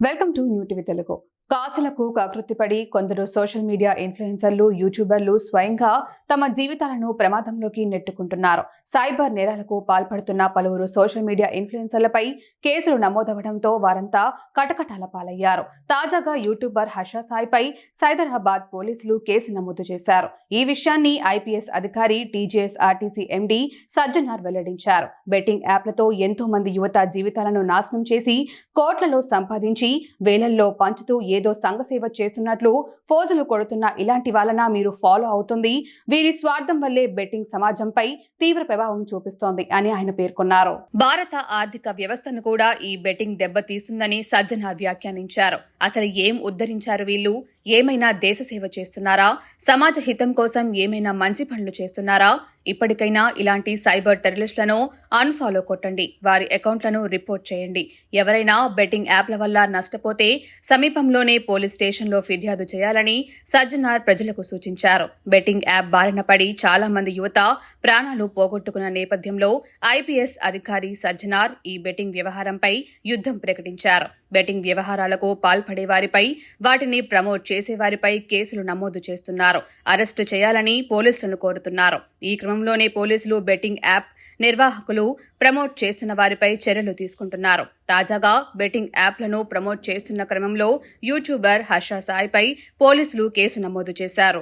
Welcome to new TV Telugu. కాసులకు కకృతిపడి కొందరు సోషల్ మీడియా ఇన్ఫ్లుయెన్సర్లు, యూట్యూబర్లు స్వయంగా తమ జీవితాలను ప్రమాదంలోకి నెట్టుకుంటున్నారు. సైబర్ నేరాలకు పాల్పడుతున్న పలువురు సోషల్ మీడియా ఇన్ఫ్లుయెన్సర్లపై కేసులు నమోదవడంతో వారంతా కటకటాల పాలయ్యారు. తాజాగా యూట్యూబర్ హర్ష సాయిపై సైబరాబాద్ పోలీసులు కేసు నమోదు చేశారు. ఈ విషయాన్ని ఐపీఎస్ అధికారి టీజీఎస్ఆర్టీసీ ఎండీ సజ్జనార్ వెల్లడించారు. బెట్టింగ్ యాప్లతో ఎంతో మంది యువత జీవితాలను నాశనం చేసి కోట్లలో సంపాదించి వేలల్లో పంచుతూ ఏదో సంఘసేవ చేస్తున్నట్లు ఫోజులు కొడుతున్న ఇలాంటి వాళ్ళన మీరు ఫాలో అవుతుంది. వీరి స్వార్థం వల్లే బెట్టింగ్ సమాజంపై తీవ్ర ప్రభావం చూపిస్తోంది అని ఆయన పేర్కొన్నారు. భారత ఆర్థిక వ్యవస్థను కూడా ఈ బెట్టింగ్ దెబ్బతీస్తుందని సజ్జనార్ వ్యాఖ్యానించారు. అసలు ఏం ఉద్ధరించారు వీళ్ళు? ఏమైనా దేశ సేవ చేస్తున్నారా? సమాజ హితం కోసం ఏమైనా మంచి పనులు చేస్తున్నారా? ఇప్పటికైనా ఇలాంటి సైబర్ టెర్రరిస్టులను అన్ఫాలో కొట్టండి. వారి అకౌంట్లను రిపోర్ట్ చేయండి. ఎవరైనా బెట్టింగ్ యాప్ల వల్ల నష్టపోతే సమీపంలోనే పోలీస్ స్టేషన్లో ఫిర్యాదు చేయాలని సజ్జనార్ ప్రజలకు సూచించారు. బెట్టింగ్ యాప్ బారిన పడి చాలా మంది యువత ప్రాణాలు పోగొట్టుకున్న నేపథ్యంలో ఐపీఎస్ అధికారి సజ్జనార్ ఈ బెట్టింగ్ వ్యవహారంపై యుద్ధం ప్రకటించారు. బెట్టింగ్ వ్యవహారాలకు పాల్పడే వారిపై, వాటిని ప్రమోట్ చేసేవారిపై కేసులు నమోదు చేస్తున్నారు. అరెస్టు చేయాలని పోలీసులను కోరుతున్నారు. ఈ క్రమంలోనే పోలీసులు బెట్టింగ్ యాప్ నిర్వాహకులు ప్రమోట్ చేస్తున్న వారిపై చర్యలు తీసుకుంటున్నారు. తాజాగా బెట్టింగ్ యాప్లను ప్రమోట్ చేస్తున్న క్రమంలో యూట్యూబర్ హర్ష సాయిపై పోలీసులు కేసు నమోదు చేశారు.